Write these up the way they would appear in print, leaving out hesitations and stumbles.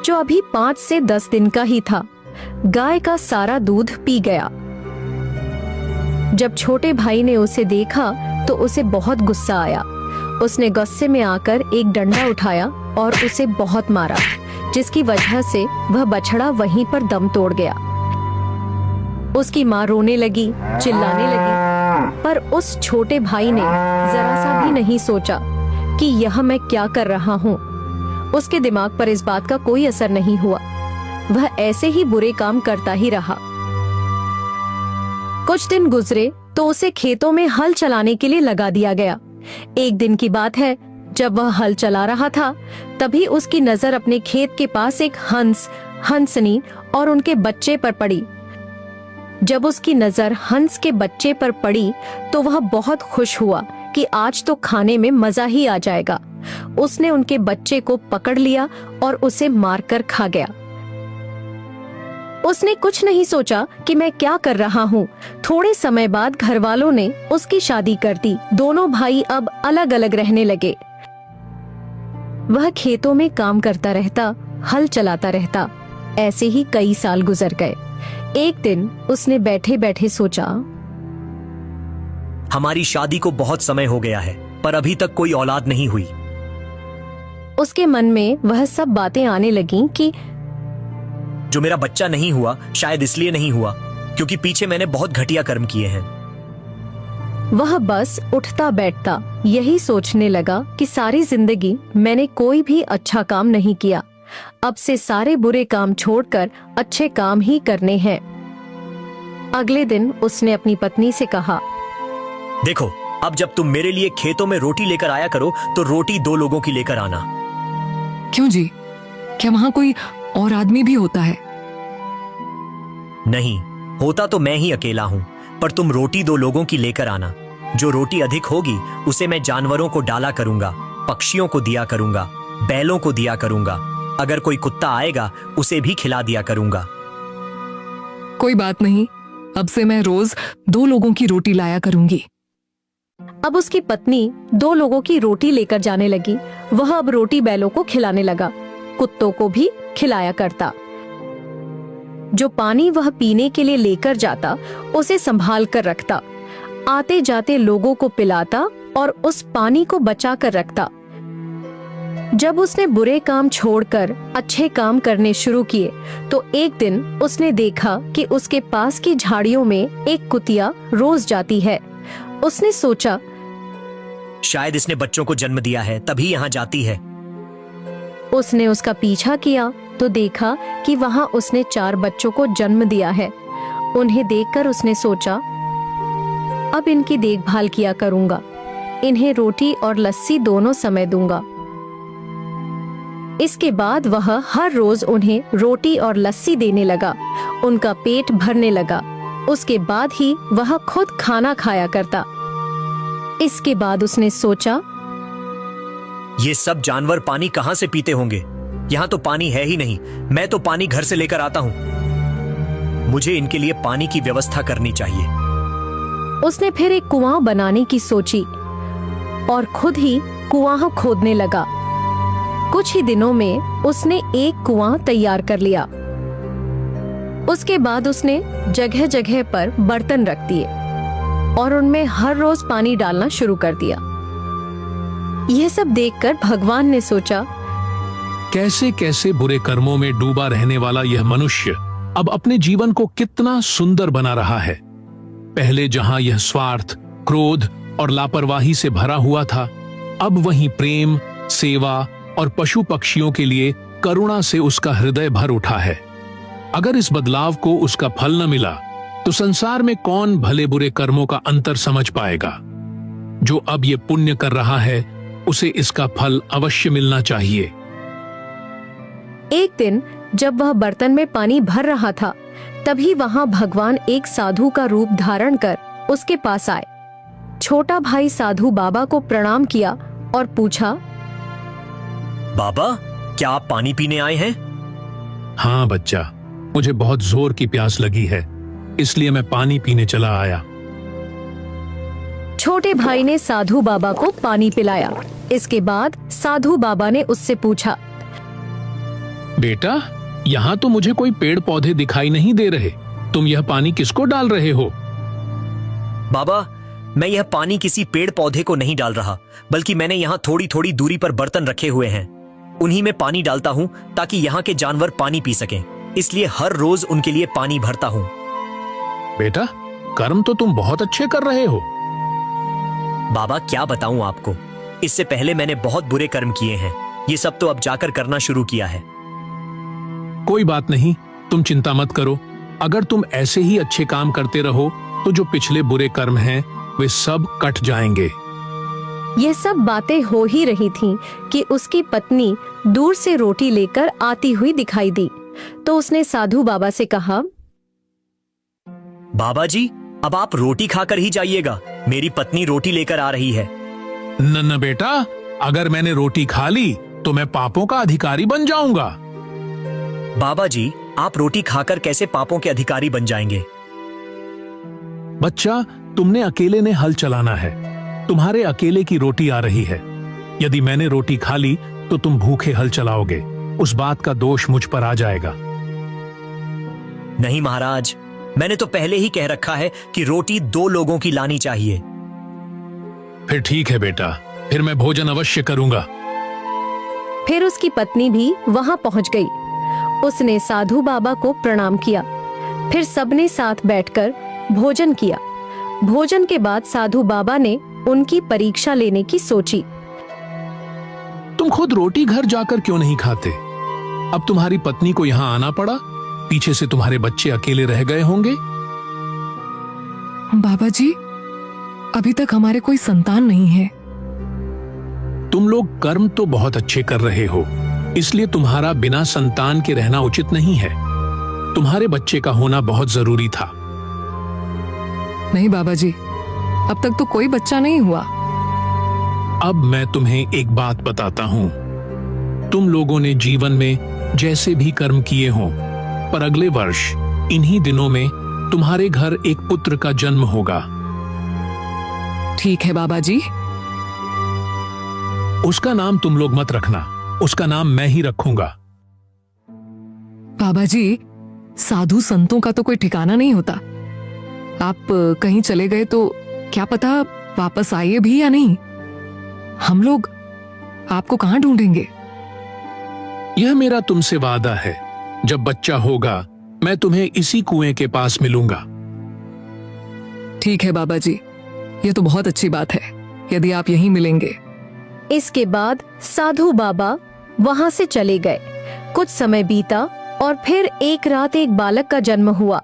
जो अभी 5 से 10 दिन का ही था, गाय का सारा दूध पी गया। जब छोटे भाई ने उसे देखा तो उसे बहुत गुस्सा आया। उसने गुस्से में आकर एक डंडा उठाया और उसे बहुत मारा, जिसकी वजह से वह बछड़ा वहीं पर दम तोड़ गया। उसकी माँ रोने लगी, चिल्लाने लगी, पर उस छोटे भाई ने जरा सा भी नहीं सोचा कि यह मैं क्या कर रहा हूँ। उसके दिमाग पर इस बात का कोई असर नहीं हुआ। वह ऐसे ही बुरे काम करता ही रहा। कुछ दिन गुजरे तो उसे खेतों में हल चलाने के लिए लगा दिया गया। एक दिन की बात है, जब वह हल चला रहा था, तभी उसकी नजर अपने खेत के पास एक हंस, हंसनी और उनके बच्चे पर पड़ी। जब उसकी नजर हंस के बच्चे पर पड़ी तो वह बहुत खुश हुआ कि आज तो खाने में मजा ही आ जाएगा। उसने उनके बच्चे को पकड़ लिया और उसे मारकर खा गया। उसने कुछ नहीं सोचा कि मैं क्या कर रहा हूँ। थोड़े समय बाद घर वालों ने उसकी शादी कर दी। दोनों भाई अब अलग अलग रहने लगे। वह खेतों में काम करता रहता, हल चलाता रहता। ऐसे ही कई साल गुजर गए। एक दिन उसने बैठे बैठे सोचा, हमारी शादी को बहुत समय हो गया है, पर अभी तक कोई औलाद नहीं हुई। उसके मन में वह सब बातें आने लगीं कि जो मेरा बच्चा नहीं हुआ, शायद इसलिए नहीं हुआ क्योंकि पीछे मैंने बहुत घटिया कर्म किए हैं। वह बस उठता बैठता यही सोचने लगा कि सारी जिंदगी मैंने कोई भी अच्छा काम नहीं किया। अब से सारे बुरे काम छोड़कर अच्छे काम ही करने हैं। अगले दिन उसने अपनी पत्नी से कहा, देखो, अब जब तुम मेरे लिए खेतों में रोटी लेकर आया करो तो रोटी 2 लोगों की लेकर आना। क्यों जी, क्या वहाँ कोई और आदमी भी होता है? नहीं, होता तो मैं ही अकेला हूँ, पर तुम रोटी 2 लोगों की लेकर आना। जो रोटी अधिक होगी उसे मैं जानवरों को डाला करूंगा, पक्षियों को दिया करूंगा, बैलों को दिया करूंगा। अगर कोई कुत्ता आएगा उसे भी खिला दिया करूंगा। कोई बात नहीं, अब से मैं रोज 2 लोगों की रोटी लाया करूंगी। अब उसकी पत्नी 2 लोगों की रोटी लेकर जाने लगी। वह अब रोटी बैलों को खिलाने लगा, कुत्तों को भी खिलाया करता। जो पानी वह पीने के लिए लेकर जाता उसे संभाल कर रखता, आते जाते लोगों को पिलाता और उस पानी को बचा कर रखता। जब उसने बुरे काम छोड़कर अच्छे काम करने शुरू किए तो एक दिन उसने देखा कि उसके पास की झाड़ियों में एक कुतिया रोज जाती है। उसने सोचा, शायद इसने बच्चों को जन्म दिया है तभी यहाँ जाती है। उसने उसका पीछा किया तो देखा कि वहाँ उसने 4 बच्चों को जन्म दिया है। उन्हें देखकर उसने सोचा, अब इनकी देखभाल किया करूंगा, इन्हें रोटी और लस्सी दोनों समय दूंगा। इसके बाद वह हर रोज उन्हें रोटी और लस्सी देने लगा। उनका पेट भरने लगा। उसके बाद ही वह खुद खाना खाया करता। इसके बाद उसने सोचा, ये सब जानवर पानी कहाँ से पीते होंगे? यहाँ तो पानी है ही नहीं। मैं तो पानी घर से लेकर आता हूँ। मुझे इनके लिए पानी की व्यवस्था करनी चाहिए। उसने फिर एक कुआं बनाने की सोची और खुद ही कुआं खोदने लगा। कुछ ही दिनों में उसने एक कुआं तैयार कर लिया। उसके बाद उसने जगह जगह पर बर्तन रख दिए और उनमें हर रोज पानी डालना शुरू कर दिया। यह सब देखकर भगवान ने सोचा, कैसे कैसे बुरे कर्मों में डूबा रहने वाला यह मनुष्य अब अपने जीवन को कितना सुंदर बना रहा है। पहले जहां यह स्वार्थ, क्रोध और लापरवाही से भरा हुआ था, अब वहीं प्रेम, सेवा और पशु पक्षियों के लिए करुणा से उसका हृदय भर उठा है। अगर इस बदलाव को उसका फल न मिला तो संसार में कौन भले बुरे कर्मों का अंतर समझ पाएगा। जो अब ये पुण्य कर रहा है उसे इसका फल अवश्य मिलना चाहिए। एक दिन जब वह बर्तन में पानी भर रहा था, तभी वहां भगवान एक साधु का रूप धारण कर उसके पास आए। छोटा भाई साधु बाबा को प्रणाम किया और पूछा, बाबा, क्या आप पानी पीने आए हैं? हाँ बच्चा, मुझे बहुत जोर की प्यास लगी है, इसलिए मैं पानी पीने चला आया। छोटे भाई ने साधु बाबा को पानी पिलाया। इसके बाद साधु बाबा ने उससे पूछा, बेटा, यहाँ तो मुझे कोई पेड़ पौधे दिखाई नहीं दे रहे। तुम यह पानी किसको डाल रहे हो? बाबा, मैं यह पानी किसी पेड़ पौधे को नहीं डाल रहा, बल्कि मैंने यहाँ थोड़ी थोड़ी दूरी पर बर्तन रखे हुए हैं। उन्हीं में पानी डालता हूँ ताकि यहाँ के जानवर पानी पी सकें। इसलिए हर रोज उनके लिए पानी भरता हूँ। बेटा, कर्म तो तुम बहुत अच्छे कर रहे हो। बाबा, क्या बताऊं आपको, इससे पहले मैंने बहुत बुरे कर्म किए हैं। ये सब तो अब जाकर करना शुरू किया है। कोई बात नहीं, तुम चिंता मत करो। अगर तुम ऐसे ही अच्छे काम करते रहो तो जो पिछले बुरे कर्म हैं वे सब कट जाएंगे। ये सब बातें हो ही रही थीं कि उसकी पत्नी दूर से रोटी लेकर आती हुई दिखाई दी। तो उसने साधु बाबा से कहा, बाबा जी, अब आप रोटी खाकर ही जाइएगा। मेरी पत्नी रोटी लेकर आ रही है। न बेटा, अगर मैंने रोटी खा ली तो मैं पापों का अधिकारी बन जाऊंगा। बाबा जी, आप रोटी खाकर कैसे पापों के अधिकारी बन जाएंगे? बच्चा, तुमने अकेले ने हल चलाना है। तुम्हारे अकेले की रोटी आ रही है। यदि मैंने रोटी खा ली तो तुम भूखे हल चलाओगे। उस बात का दोष मुझ पर आ जाएगा। नहीं महाराज, मैंने तो पहले ही कह रखा है कि रोटी 2 लोगों की लानी चाहिए। फिर ठीक है बेटा, फिर मैं भोजन अवश्य करूंगा। फिर उसकी पत्नी भी वहां पहुंच गई। उसने साधु बाबा को प्रणाम किया। फिर सबने साथ बैठकर भोजन किया। भोजन के बाद साधु बाबा ने उनकी परीक्षा लेने की सोची। तुम खुद रोटी घर जाकर क्यों नहीं खाते? अब तुम्हारी पत्नी को यहाँ आना पड़ा। पीछे से तुम्हारे बच्चे अकेले रह गए होंगे। बाबा जी, अभी तक हमारे कोई संतान नहीं है। तुम लोग कर्म तो बहुत अच्छे कर रहे हो, इसलिए तुम्हारा बिना संतान के रहना उचित नहीं है। तुम्हारे बच्चे का होना बहुत जरूरी था। नहीं बाबा जी, अब तक तो कोई बच्चा नहीं हुआ। अब मैं तुम्हें एक बात बताता हूं। तुम लोगों ने जीवन में जैसे भी कर्म किए हों, पर अगले वर्ष इन्हीं दिनों में तुम्हारे घर एक पुत्र का जन्म होगा। ठीक है बाबा जी। उसका नाम तुम लोग मत रखना, उसका नाम मैं ही रखूंगा। बाबा जी, साधु संतों का तो कोई ठिकाना नहीं होता। आप कहीं चले गए तो क्या पता वापस आइए भी या नहीं। हम लोग आपको कहां ढूंढेंगे? यह मेरा तुमसे वादा है, जब बच्चा होगा मैं तुम्हें इसी कुएं के पास मिलूंगा। ठीक है बाबा जी, ये तो बहुत अच्छी बात है यदि आप यहीं मिलेंगे। इसके बाद साधु बाबा वहां से चले गए। कुछ समय बीता और फिर एक रात एक बालक का जन्म हुआ।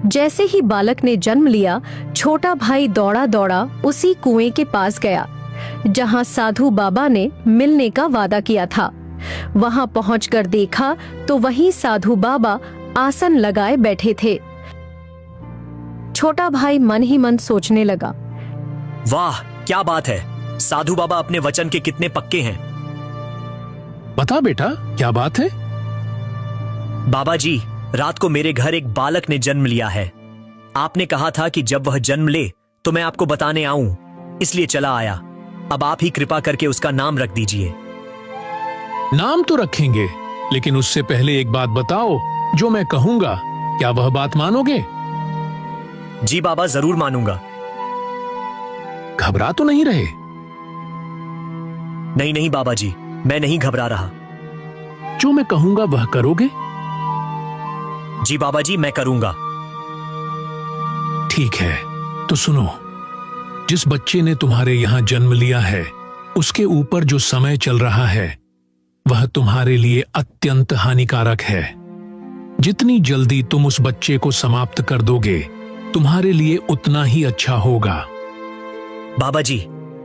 जैसे ही बालक ने जन्म लिया, छोटा भाई दौड़ा दौड़ा उसी कुएं के पास गया जहां साधु बाबा ने मिलने का वादा किया था। वहां पहुंचकर देखा तो वहीं साधु बाबा आसन लगाए बैठे थे। छोटा भाई मन ही मन सोचने लगा, वाह, क्या बात है। साधु बाबा अपने वचन के कितने पक्के हैं। बता बेटा, क्या बात है? बाबा जी, रात को मेरे घर एक बालक ने जन्म लिया है। आपने कहा था कि जब वह जन्म ले तो मैं आपको बताने आऊं, इसलिए चला आया। अब आप ही कृपा करके उसका नाम रख दीजिए। नाम तो रखेंगे, लेकिन उससे पहले एक बात बताओ। जो मैं कहूंगा क्या वह बात मानोगे? जी बाबा, जरूर मानूंगा। घबरा तो नहीं रहे? नहीं नहीं बाबा जी, मैं नहीं घबरा रहा। जो मैं कहूंगा वह करोगे? जी बाबा जी, मैं करूंगा। ठीक है, तो सुनो। जिस बच्चे ने तुम्हारे यहां जन्म लिया है, उसके ऊपर जो समय चल रहा है वह तुम्हारे लिए अत्यंत हानिकारक है। जितनी जल्दी तुम उस बच्चे को समाप्त कर दोगे, तुम्हारे लिए उतना ही अच्छा होगा। बाबा जी,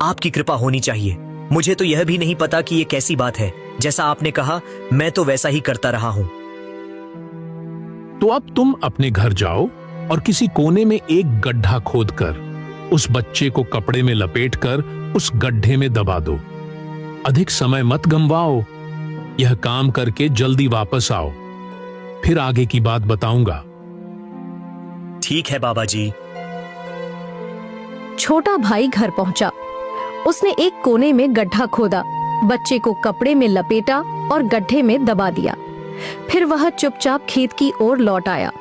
आपकी कृपा होनी चाहिए। मुझे तो यह भी नहीं पता कि यह कैसी बात है। जैसा आपने कहा, मैं तो वैसा ही करता रहा हूं। तो अब तुम अपने घर जाओ और किसी कोने में एक गड्ढा खोदकर उस बच्चे को कपड़े में लपेटकर उस गड्ढे में दबा दो। अधिक समय मत गंवाओ। यह काम करके जल्दी वापस आओ, फिर आगे की बात बताऊंगा। ठीक है बाबा जी। छोटा भाई घर पहुंचा। उसने एक कोने में गड्ढा खोदा बच्चे को कपड़े में लपेटा और गड्ढे में दबा दिया। फिर वह चुपचाप खेत की ओर लौट आया।